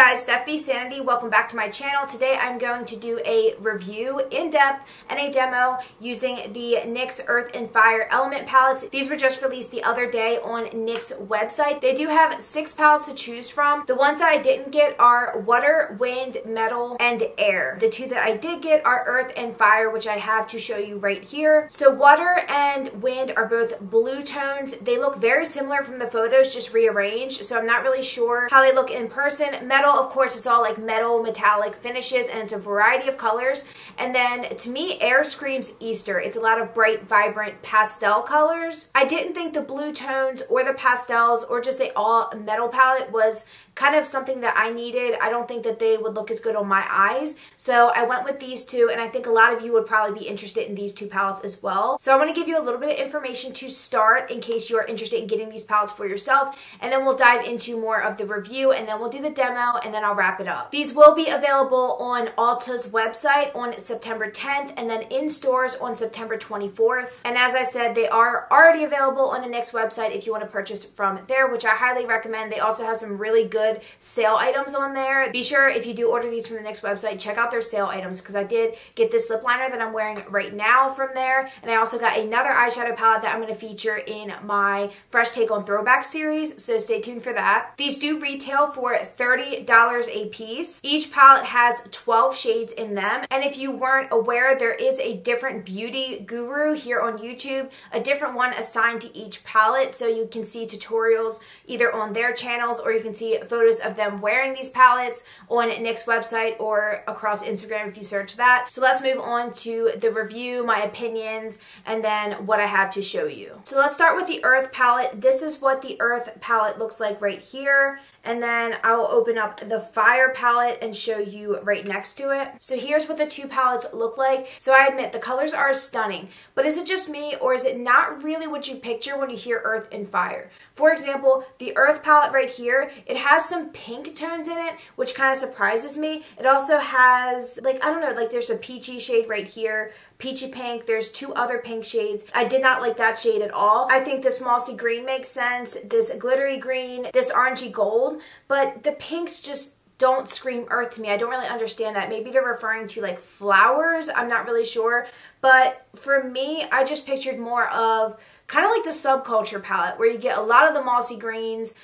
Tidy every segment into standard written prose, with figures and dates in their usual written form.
guys, Steph Sanity. Welcome back to my channel. Today I'm going to do a review in depth and a demo using the NYX Earth and Fire Element palettes. These were just released the other day on NYX website. They do have 6 palettes to choose from. The ones that I didn't get are Water, Wind, Metal, and Air. The 2 that I did get are Earth and Fire, which I have to show you right here. So Water and Wind are both blue tones. They look very similar from the photos, just rearranged, so I'm not really sure how they look in person. Metal, of course, is all like metal metallic finishes, and it's a variety of colors. And then to me, Air screams Easter. It's a lot of bright, vibrant pastel colors. I didn't think the blue tones or the pastels or just a all metal palette was kind of something that I needed. I don't think that they would look as good on my eyes, so I went with these 2, and I think a lot of you would probably be interested in these 2 palettes as well. So I want to give you a little bit of information to start in case you're interested in getting these palettes for yourself, and then we'll dive into more of the review, and then we'll do the demo, and then I'll wrap it up. These will be available on Ulta's website on September 10th, and then in stores on September 24th. And as I said, they are already available on the NYX website if you want to purchase from there, which I highly recommend. They also have some really good sale items on there. Be sure, if you do order these from the NYX website, check out their sale items, because I did get this lip liner that I'm wearing right now from there, and I also got another eyeshadow palette that I'm going to feature in my Fresh Take on Throwback series, so stay tuned for that. These do retail for $30 a piece. Each palette has 12 shades in them, and if you weren't aware, there is a different beauty guru here on YouTube, a different one assigned to each palette, so you can see tutorials either on their channels, or you can see photos of them wearing these palettes on NYX website or across Instagram if you search that. So let's move on to the review, my opinions, and then what I have to show you. So let's start with the Earth palette. This is what the Earth palette looks like right here, and then I will open up the Fire palette and show you right next to it. So here's what the 2 palettes look like. So I admit the colors are stunning, but is it just me, or is it not really what you picture when you hear Earth and Fire? For example, the Earth palette right here, it has some pink tones in it, which kind of surprises me. It also has, like, I don't know, like there's a peachy shade right here, peachy pink. There's 2 other pink shades. I did not like that shade at all. I think this mossy green makes sense, this glittery green, this orangey gold, but the pinks just don't scream Earth to me. I don't really understand that. Maybe they're referring to like flowers. I'm not really sure. But for me, I just pictured more of kind of like the Subculture palette, where you get a lot of the mossy greens,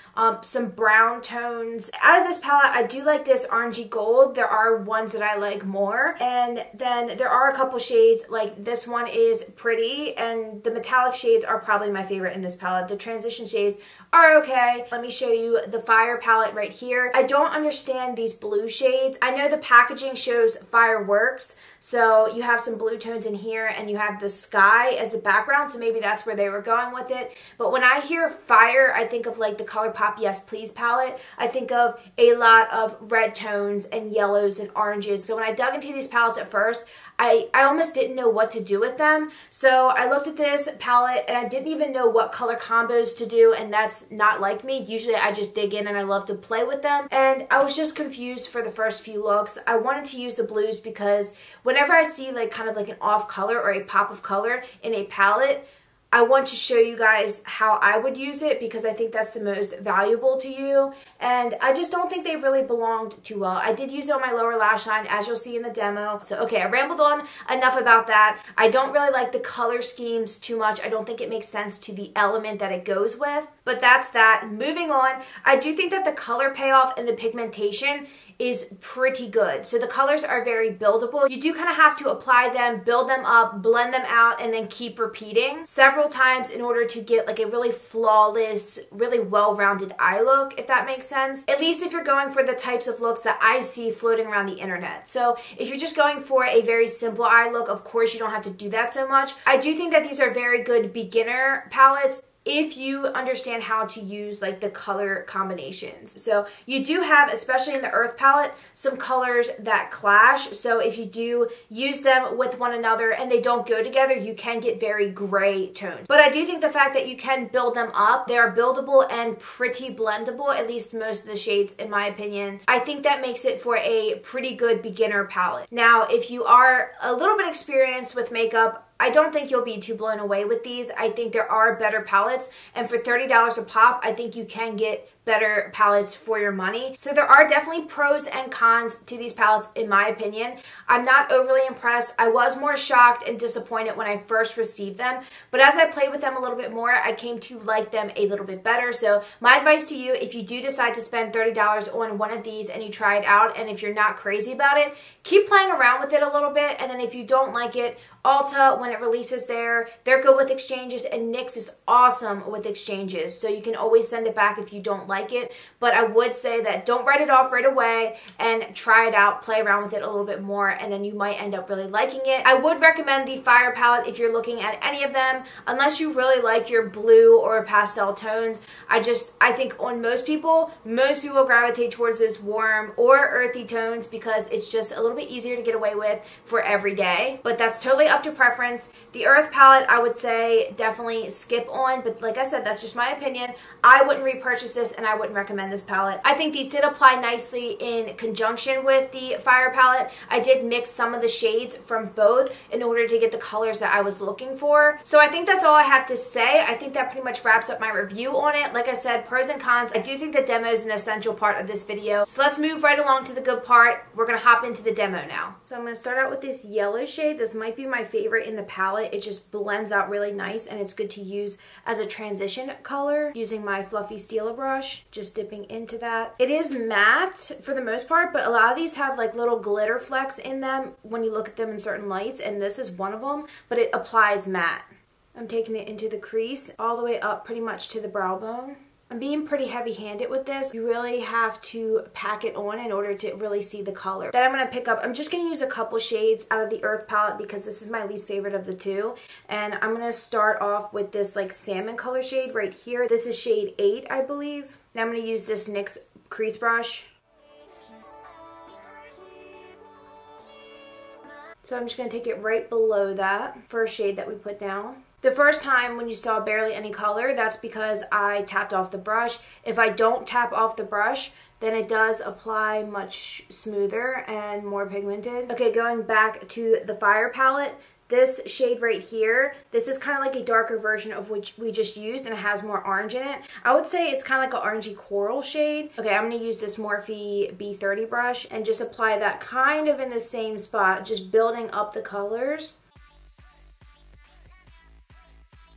some brown tones. Out of this palette, I do like this orangey gold. There are ones that I like more. And then there are a couple shades, like this one is pretty, and the metallic shades are probably my favorite in this palette. The transition shades are okay. Let me show you the Fire palette right here. I don't understand these blue shades. I know the packaging shows Fireworks, so you have some blue tones in here, and you have the sky as the background, so maybe that's where they were going with it. But when I hear Fire, I think of like the ColourPop Yes Please palette. I think of a lot of red tones and yellows and oranges. So when I dug into these palettes at first, I almost didn't know what to do with them. So I looked at this palette, and I didn't even know what color combos to do, and that's not like me. Usually I just dig in and I love to play with them, and I was just confused for the first few looks. I wanted to use the blues because whenever I see like kind of like an off color or a pop of color in a palette, I want to show you guys how I would use it, because I think that's the most valuable to you, and I just don't think they really belonged too well. I did use it on my lower lash line, as you'll see in the demo. So okay, I rambled on enough about that. I don't really like the color schemes too much. I don't think it makes sense to the element that it goes with, but that's that. Moving on, I do think that the color payoff and the pigmentation is pretty good. So the colors are very buildable. You do kind of have to apply them, build them up, blend them out, and then keep repeating several times in order to get like a really flawless, really well-rounded eye look, if that makes sense. At least if you're going for the types of looks that I see floating around the internet. So if you're just going for a very simple eye look, of course you don't have to do that so much. I do think that these are very good beginner palettes if you understand how to use like the color combinations. So you do have, especially in the Earth palette, some colors that clash. So if you do use them with one another and they don't go together, you can get very gray tones. But I do think the fact that you can build them up, they are buildable and pretty blendable, at least most of the shades in my opinion. I think that makes it for a pretty good beginner palette. Now, if you are a little bit experienced with makeup, I don't think you'll be too blown away with these. I think there are better palettes, and for $30 a pop, I think you can get better palettes for your money. So there are definitely pros and cons to these palettes in my opinion. I'm not overly impressed. I was more shocked and disappointed when I first received them, but as I played with them a little bit more, I came to like them a little bit better. So my advice to you, if you do decide to spend $30 on one of these and you try it out, and if you're not crazy about it, keep playing around with it a little bit, and then if you don't like it, Ulta, when it releases they're good with exchanges, and NYX is awesome with exchanges, so you can always send it back if you don't like it. But I would say that don't write it off right away and try it out, play around with it a little bit more, and then you might end up really liking it. I would recommend the Fire palette if you're looking at any of them, unless you really like your blue or pastel tones. I think on most people gravitate towards those warm or earthy tones because it's just a little bit easier to get away with for every day, but that's totally up to preference. The Earth palette, I would say definitely skip on, but like I said, that's just my opinion. I wouldn't repurchase this, and I wouldn't recommend this palette. I think these did apply nicely in conjunction with the Fire palette. I did mix some of the shades from both in order to get the colors that I was looking for. So I think that's all I have to say. I think that pretty much wraps up my review on it. Like I said, pros and cons. I do think the demo is an essential part of this video. So let's move right along to the good part. We're going to hop into the demo now. So I'm going to start out with this yellow shade. This might be my favorite in the palette. It just blends out really nice, and it's good to use as a transition color using my fluffy Stila brush, just dipping into that. It is matte for the most part, but a lot of these have like little glitter flecks in them when you look at them in certain lights, and this is one of them, but it applies matte. I'm taking it into the crease all the way up pretty much to the brow bone. I'm being pretty heavy-handed with this. You really have to pack it on in order to really see the color. Then I'm going to pick up, I'm just going to use a couple shades out of the Earth palette because this is my least favorite of the two. And I'm going to start off with this like salmon color shade right here. This is shade 8, I believe. Now I'm going to use this NYX crease brush. So I'm just going to take it right below that first shade that we put down. The first time when you saw barely any color, that's because I tapped off the brush. If I don't tap off the brush, then it does apply much smoother and more pigmented. Okay, going back to the Fire palette, this shade right here, this is kind of like a darker version of which we just used, and it has more orange in it. I would say it's kind of like an orangey coral shade. Okay, I'm going to use this Morphe B30 brush and just apply that kind of in the same spot, just building up the colors.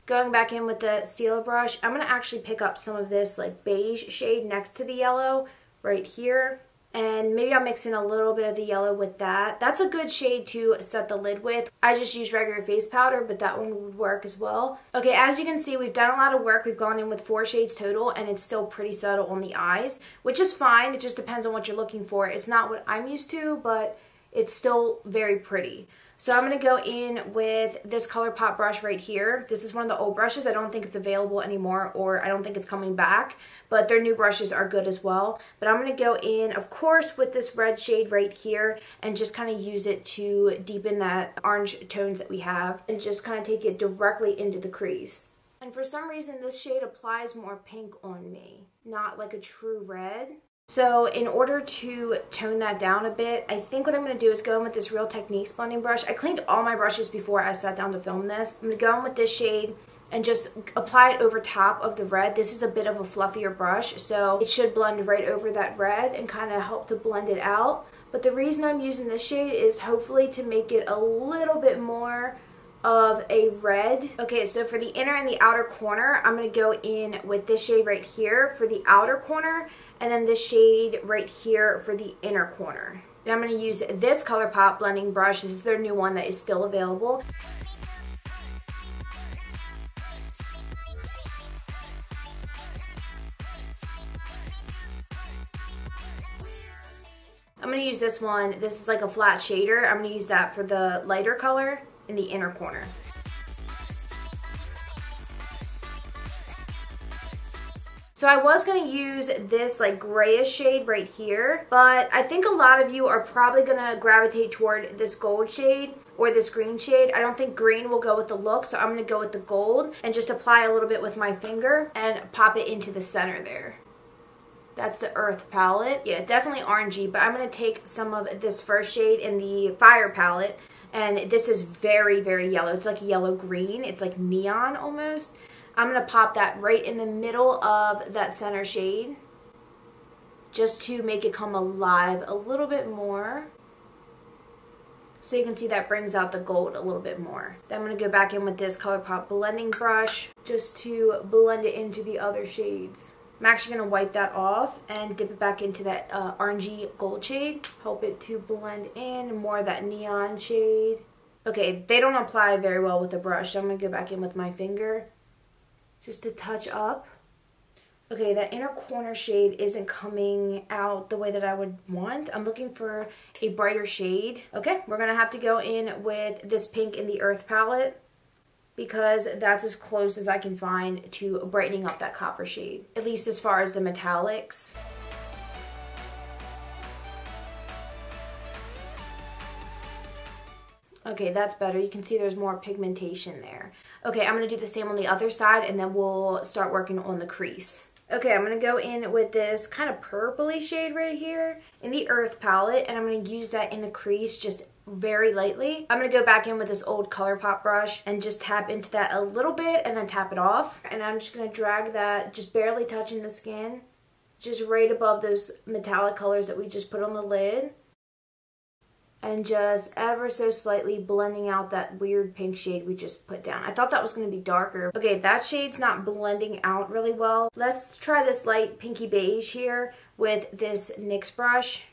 Going back in with the Stila brush, I'm going to actually pick up some of this like beige shade next to the yellow right here. And maybe I'll mix in a little bit of the yellow with that. That's a good shade to set the lid with. I just use regular face powder, but that one would work as well. Okay, as you can see, we've done a lot of work. We've gone in with 4 shades total, and it's still pretty subtle on the eyes, which is fine. It just depends on what you're looking for. It's not what I'm used to, but it's still very pretty. So I'm going to go in with this ColourPop brush right here. This is one of the old brushes. I don't think it's available anymore, or I don't think it's coming back, but their new brushes are good as well. But I'm going to go in, of course, with this red shade right here and just kind of use it to deepen that orange tones that we have and just kind of take it directly into the crease. And for some reason, this shade applies more pink on me, not like a true red. So in order to tone that down a bit, I think what I'm going to do is go in with this Real Techniques blending brush. I cleaned all my brushes before I sat down to film this. I'm going to go in with this shade and just apply it over top of the red. This is a bit of a fluffier brush, so it should blend right over that red and kind of help to blend it out. But the reason I'm using this shade is hopefully to make it a little bit more of a red. Okay, so for the inner and the outer corner, I'm going to go in with this shade right here for the outer corner, and then this shade right here for the inner corner. And I'm going to use this ColourPop blending brush. This is their new one that is still available. I'm going to use this one. This is like a flat shader. I'm going to use that for the lighter color in the inner corner. So I was going to use this like grayish shade right here, but I think a lot of you are probably going to gravitate toward this gold shade or this green shade. I don't think green will go with the look, so I'm going to go with the gold and just apply a little bit with my finger and pop it into the center there. That's the Earth palette. Yeah, definitely orangey, but I'm going to take some of this first shade in the Fire palette, and this is very, very yellow. It's like yellow-green. It's like neon almost. I'm going to pop that right in the middle of that center shade just to make it come alive a little bit more. So you can see that brings out the gold a little bit more. Then I'm going to go back in with this ColourPop blending brush just to blend it into the other shades. I'm actually going to wipe that off and dip it back into that orangey gold shade. Help it to blend in more of that neon shade. Okay, they don't apply very well with the brush, so I'm going to go back in with my finger just to touch up. Okay, that inner corner shade isn't coming out the way that I would want. I'm looking for a brighter shade. Okay, we're gonna have to go in with this pink in the Earth palette because that's as close as I can find to brightening up that copper shade, at least as far as the metallics. Okay, that's better. You can see there's more pigmentation there. Okay, I'm gonna do the same on the other side and then we'll start working on the crease. Okay, I'm going to go in with this kind of purpley shade right here in the Earth palette, and I'm going to use that in the crease just very lightly. I'm going to go back in with this old ColourPop brush and just tap into that a little bit and then tap it off. And then I'm just going to drag that, just barely touching the skin, just right above those metallic colors that we just put on the lid. And just ever so slightly blending out that weird pink shade we just put down. I thought that was going to be darker. Okay, that shade's not blending out really well. Let's try this light pinky beige here with this NYX brush.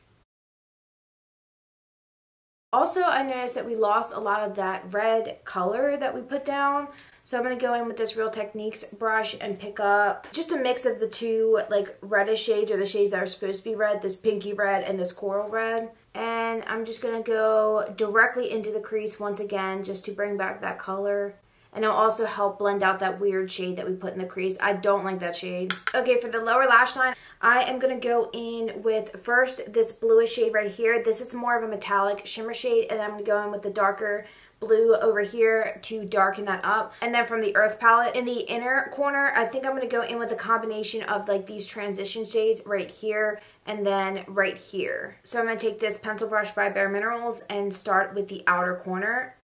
Also, I noticed that we lost a lot of that red color that we put down. So I'm going to go in with this Real Techniques brush and pick up just a mix of the two like reddish shades, or the shades that are supposed to be red, this pinky red and this coral red. And I'm just going to go directly into the crease once again just to bring back that color. And it'll also help blend out that weird shade that we put in the crease. I don't like that shade. Okay, for the lower lash line, I am going to go in with first this bluish shade right here. This is more of a metallic shimmer shade, and I'm going to go in with the darker blue over here to darken that up. And then from the Earth palette, in the inner corner, I think I'm going to go in with a combination of like these transition shades right here and then right here. So I'm going to take this pencil brush by Bare Minerals and start with the outer corner.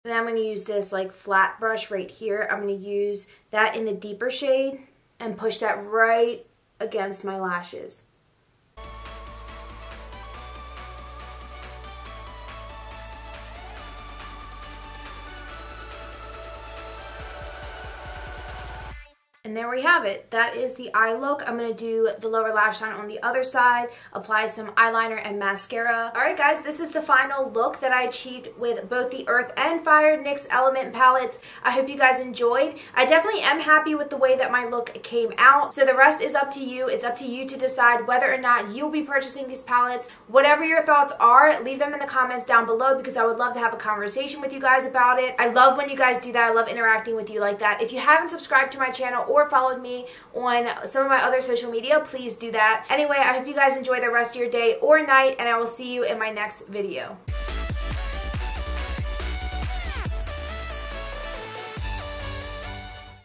And I'm going to use this like flat brush right here. I'm going to use that in the deeper shade and push that right against my lashes. And there we have it. That is the eye look. I'm going to do the lower lash line on the other side, apply some eyeliner and mascara. Alright guys, this is the final look that I achieved with both the Earth and Fire NYX Element palettes. I hope you guys enjoyed. I definitely am happy with the way that my look came out. So the rest is up to you. It's up to you to decide whether or not you'll be purchasing these palettes. Whatever your thoughts are, leave them in the comments down below because I would love to have a conversation with you guys about it. I love when you guys do that. I love interacting with you like that. If you haven't subscribed to my channel or followed me on some of my other social media, please do that. Anyway, I hope you guys enjoy the rest of your day or night, and I will see you in my next video.